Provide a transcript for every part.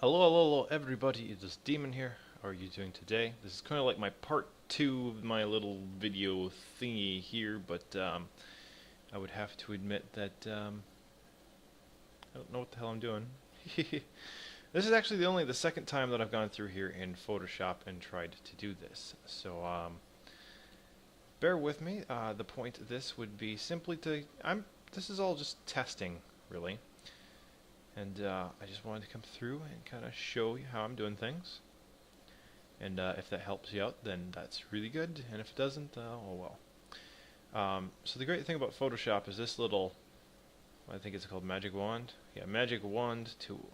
Hello, everybody. It is Demon here. How are you doing today? This is kind of like my part two of my little video thingy here, but I would have to admit that I don't know what the hell I'm doing. This is actually the second time that I've gone through here in Photoshop and tried to do this. So bear with me. The point of this would be simply to this is all just testing, really. And I just wanted to come through and kind of show you how I'm doing things. And if that helps you out, then that's really good. And if it doesn't, oh well. So the great thing about Photoshop is this little, I think it's called Magic Wand. Yeah, Magic Wand tool.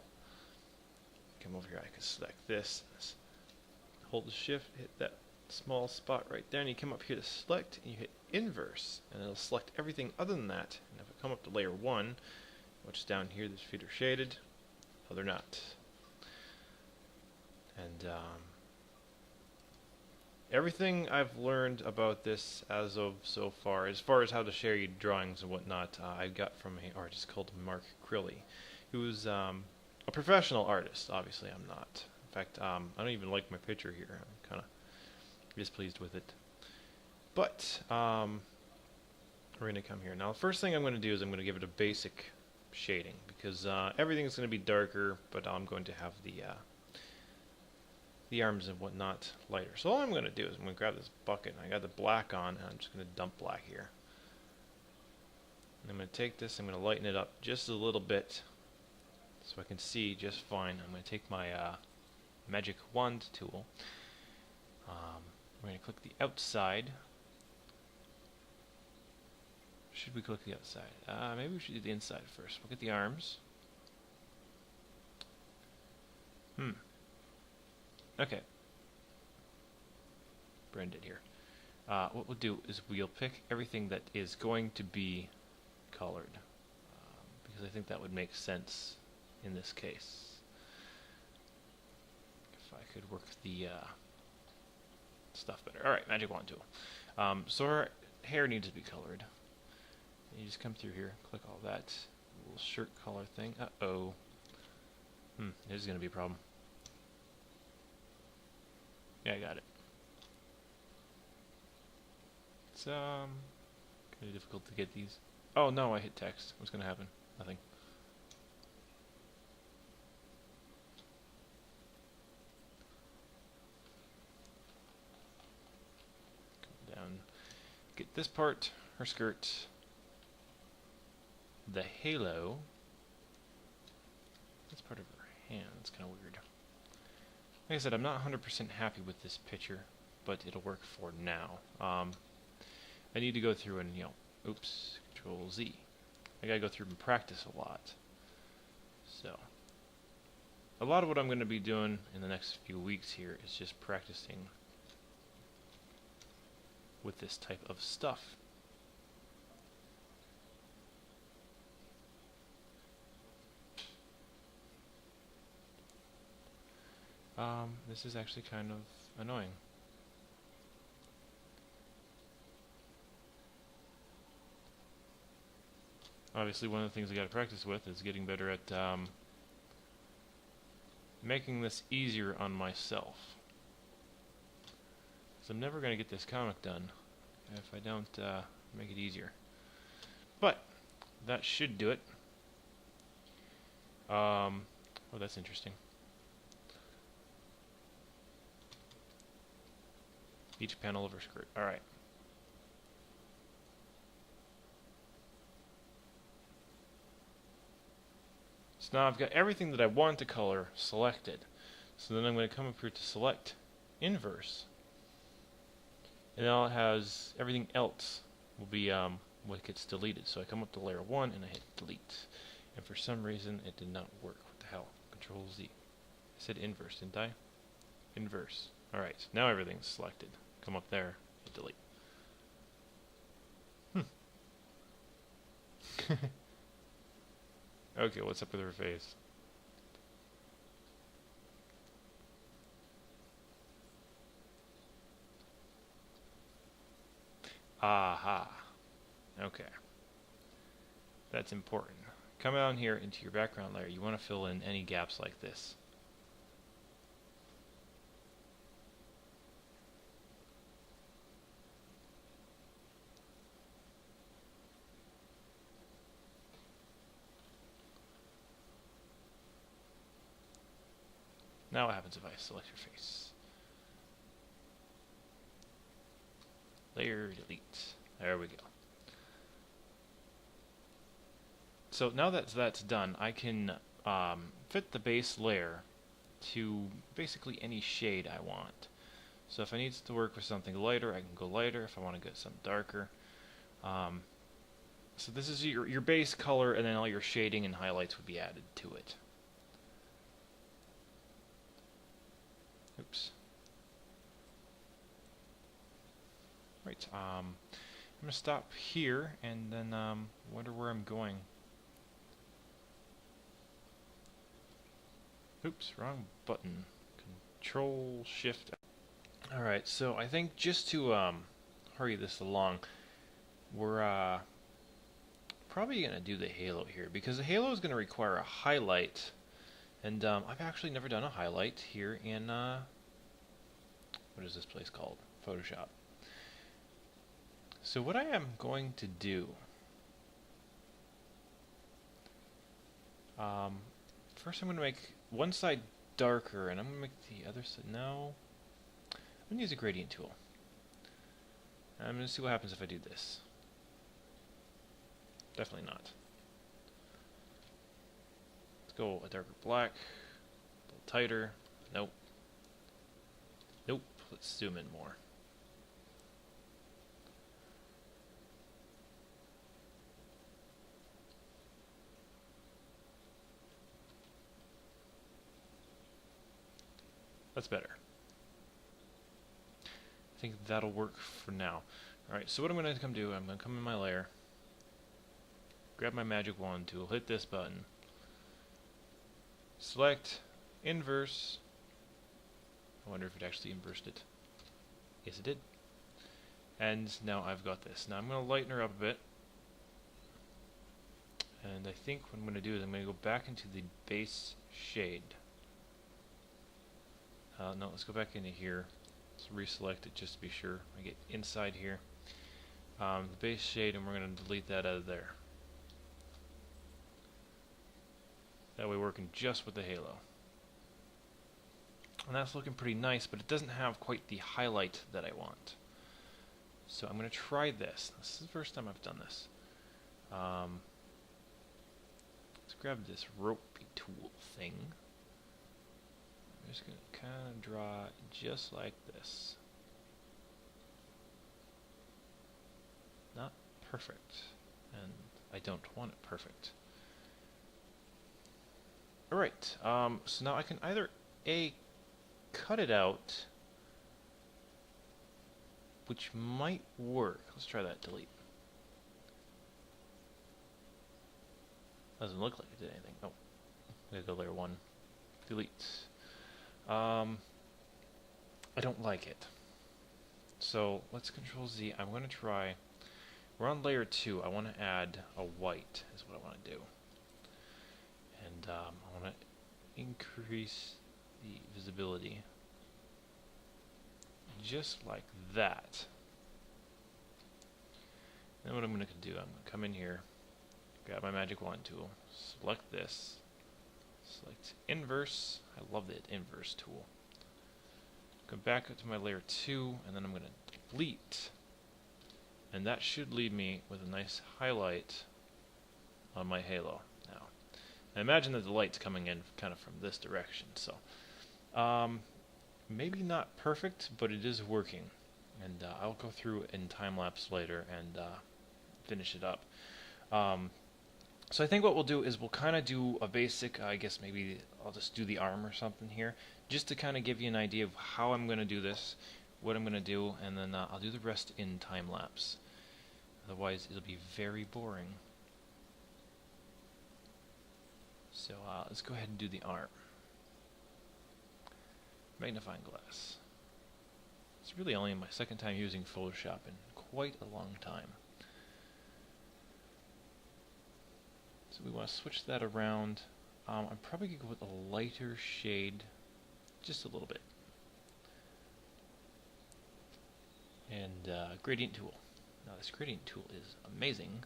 Come over here, I can select this. Hold the shift, hit that small spot right there, and you come up here to select, and you hit inverse, and it'll select everything other than that. And if I come up to layer 1, which is down here, these feet are shaded. Oh, they're not. And everything I've learned about this as of so far as how to shade drawings and whatnot, I got from an artist called Mark Crilly, who's a professional artist. Obviously, I'm not. In fact, I don't even like my picture here. I'm kind of displeased with it. But we're going to come here. Now, the first thing I'm going to do is I'm going to give it a basic shading, because everything's going to be darker, but I'm going to have the arms and whatnot lighter. So all I'm going to do is I'm going to grab this bucket, and I got the black on, and I'm just going to dump black here. And I'm going to take this, I'm going to lighten it up just a little bit so I can see just fine. I'm going to take my Magic Wand tool. I'm going to click the outside. Should we click the outside? Maybe we should do the inside first. We'll get the arms. Okay. Branded here. What we'll do is we'll pick everything that is going to be colored, because I think that would make sense in this case. If I could work the stuff better. Alright, Magic Wand tool. So our hair needs to be colored. You just come through here, click all that little shirt color thing. Uh-oh. This is going to be a problem. Yeah, I got it. It's kind of difficult to get these. Oh no, I hit text. What's going to happen? Nothing. Come down. Get this part, her skirt. The halo. That's part of her hand. That's kind of weird. Like I said, I'm not 100% happy with this picture, but it'll work for now. I need to go through and, oops, Control Z. I gotta go through and practice a lot. So, a lot of what I'm going to be doing in the next few weeks here is just practicing with this type of stuff. This is actually kind of annoying. Obviously, one of the things I got to practice with is getting better at making this easier on myself. Because I'm never going to get this comic done if I don't make it easier. But that should do it. Oh, that's interesting. Each panel of her skirt. Alright. So now I've got everything that I want to color selected. So then I'm going to come up here to select inverse. And now it has everything else will be what gets deleted. So I come up to layer 1 and I hit delete. And for some reason it did not work. What the hell? Control Z. I said inverse, didn't I? Inverse. Alright, now everything's selected. Come up there, hit delete. Okay, what's up with her face? Aha. Okay. That's important. Come down here into your background layer. You want to fill in any gaps like this. Now what happens if I select your face? Layer delete. There we go. So now that that's done, I can fit the base layer to basically any shade I want. So if I need to work with something lighter, I can go lighter. If I want to get something darker. So this is your base color, and then all your shading and highlights would be added to it. Oops. Right. I'm going to stop here, and then wonder where I'm going. Oops, wrong button. Control Shift. Alright, so I think just to hurry this along, we're probably going to do the halo here, because the halo is going to require a highlight, and I've actually never done a highlight here in, what is this place called? Photoshop. So what I am going to do, first I'm going to make one side darker, and I'm going to make the other side, no, I'm going to use a gradient tool. I'm going to see what happens if I do this. Definitely not. Let's go a darker black, a little tighter, nope. Nope, let's zoom in more. That's better. I think that'll work for now. Alright, so what I'm going to come do, I'm going to come in my layer, grab my magic wand tool, hit this button, select inverse. I wonder if it actually inversed it. Yes, it did. And now I've got this. Now I'm going to lighten her up a bit. And I think what I'm going to do is I'm going to go back into the base shade. No, let's go back into here. Let's reselect it just to be sure. I get inside here. The base shade, and we're going to delete that out of there. That way we're working just with the halo. And that's looking pretty nice, but it doesn't have quite the highlight that I want. So I'm going to try this. This is the first time I've done this. Let's grab this ropey tool thing. I'm just going to kind of draw just like this. Not perfect, and I don't want it perfect. Alright, so now I can either A, cut it out, which might work. Let's try that, delete. Doesn't look like it did anything. Oh, I'm gonna go layer 1, delete. I don't like it. So let's Control Z. I'm going to try, we're on layer 2. I want to add a white is what I want to do. And I want to increase the visibility just like that. Then what I'm going to do, I'm going to come in here, grab my magic wand tool, select this, select inverse. I love the inverse tool. Go back up to my layer 2, and then I'm going to delete. And that should leave me with a nice highlight on my halo now. I imagine that the light's coming in kind of from this direction, so maybe not perfect, but it is working. And I'll go through in time-lapse later and finish it up. So I think what we'll do is we'll kind of do a basic, I guess maybe I'll just do the arm or something here, just to kind of give you an idea of how I'm going to do this, what I'm going to do, and then I'll do the rest in time-lapse. Otherwise, it'll be very boring. So let's go ahead and do the arm. Magnifying glass. It's really only my second time using Photoshop in quite a long time. So we want to switch that around. I'm probably going to go with a lighter shade, just a little bit. And gradient tool. Now this gradient tool is amazing,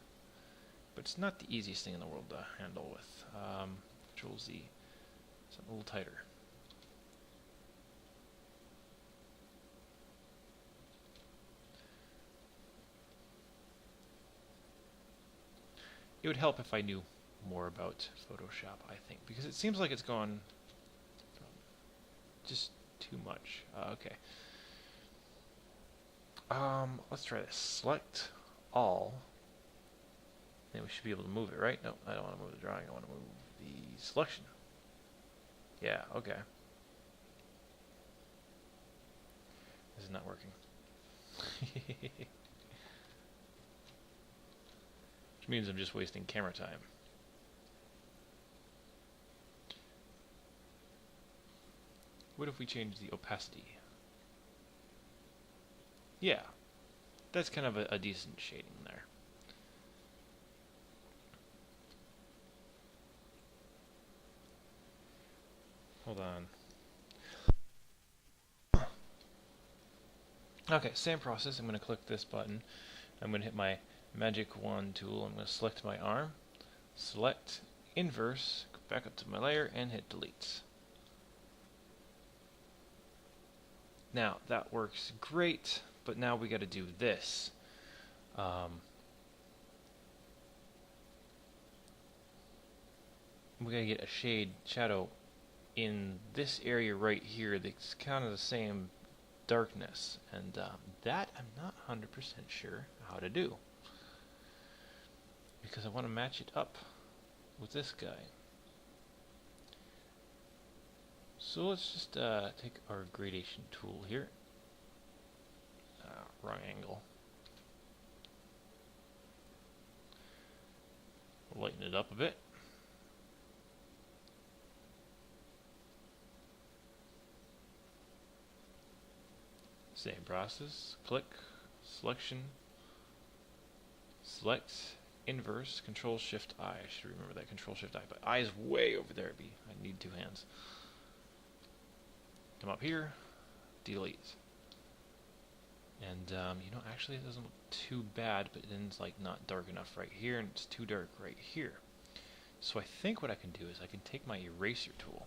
but it's not the easiest thing in the world to handle with. Control Z. Something a little tighter. it would help if I knew more about Photoshop, I think, because it seems like it's gone just too much. Okay. Let's try this. Select all. Then we should be able to move it, right? No, I don't want to move the drawing. I want to move the selection. Yeah, okay. This is not working. Which means I'm just wasting camera time. What if we change the opacity? Yeah, that's kind of a decent shading there. Hold on. Okay, same process. I'm going to click this button. I'm going to hit my magic wand tool. I'm going to select my arm, select inverse, go back up to my layer, and hit delete. Now, that works great, but now we got to do this. We got to get a shadow in this area right here that's kind of the same darkness, and that I'm not 100% sure how to do, because I want to match it up with this guy. So let's just take our gradation tool here. Wrong angle. Lighten it up a bit. Same process. Click, selection, select, inverse, Control Shift I. I should remember that, Control Shift I, but I is way over there. I need two hands. Come up here, delete. And you know, actually it doesn't look too bad, but then it's like not dark enough right here, and it's too dark right here. So I think what I can do is I can take my eraser tool.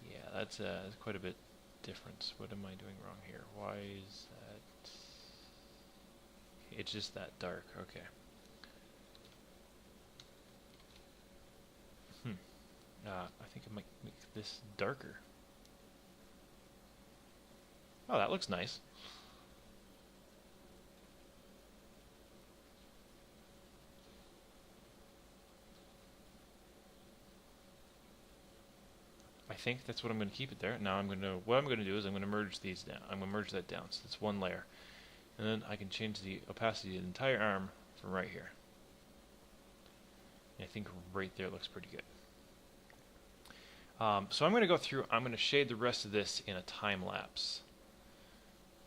Yeah, that's quite a bit different. What am I doing wrong here? Why is that? It's just that dark. Okay. I think I might make this darker. Oh, that looks nice. I think that's what I'm going to keep it there. Now what I'm going to do is I'm going to merge these down. I'm going to merge that down, so it's one layer. And then I can change the opacity of the entire arm from right here. And I think right there looks pretty good. So I'm going to go through, I'm going to shade the rest of this in a time lapse,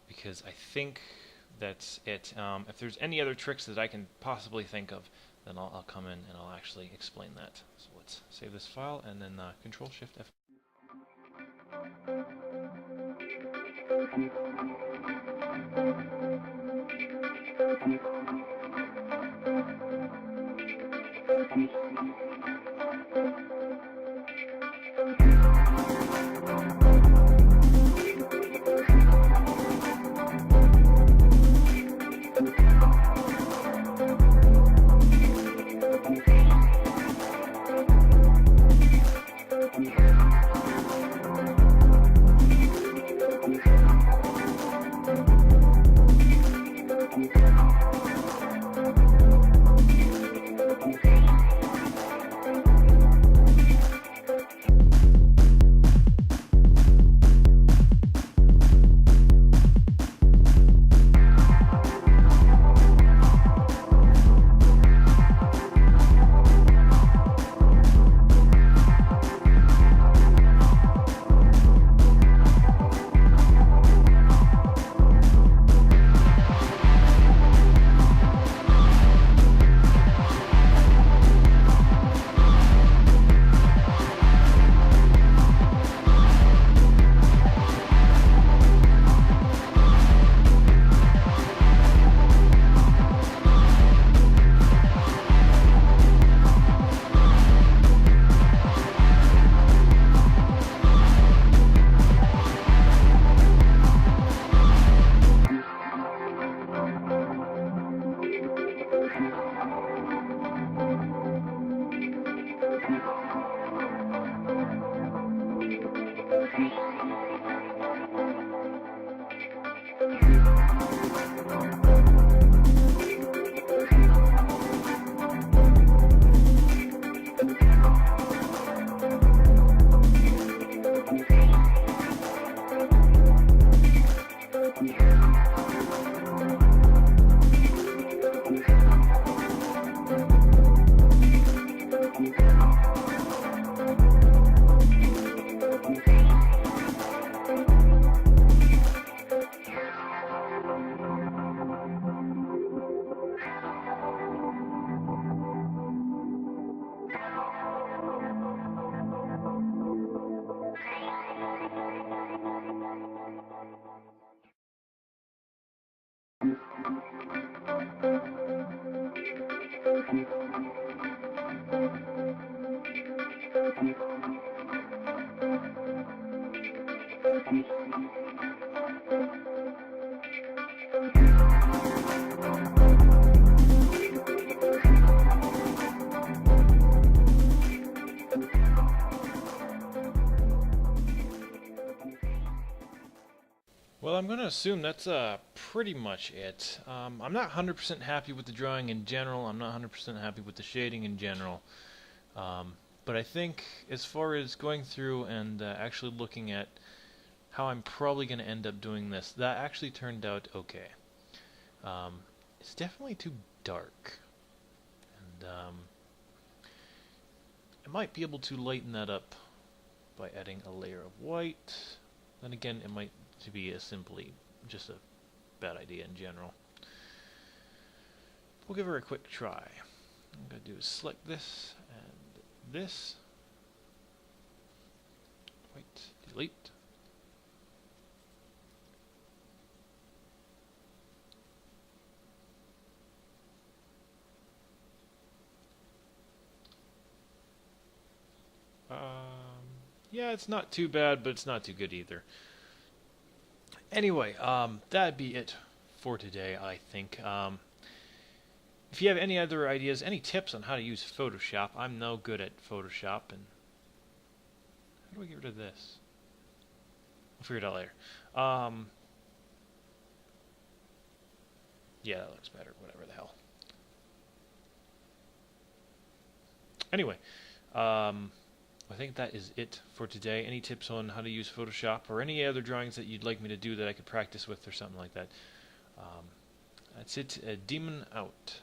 because I think that's it. If there's any other tricks that I can possibly think of, then I'll come in and I'll actually explain that. So let's save this file and then Control Shift F. Well, I'm going to assume that's pretty much it. I'm not 100% happy with the drawing in general. I'm not 100% happy with the shading in general. But I think as far as going through and actually looking at how I'm probably going to end up doing this, that actually turned out okay. It's definitely too dark. And I might be able to lighten that up by adding a layer of white. Then again, it might be simply just a bad idea in general. We'll give her a quick try. What I'm going to do is select this and this. Wait, delete. Yeah, it's not too bad, but it's not too good either. Anyway, that'd be it for today, I think. If you have any other ideas, any tips on how to use Photoshop, I'm no good at Photoshop, and how do I get rid of this? We'll figure it out later. Yeah, that looks better, whatever the hell. Anyway, I think that is it for today. Any tips on how to use Photoshop or any other drawings that you'd like me to do that I could practice with or something like that? That's it. Demon out.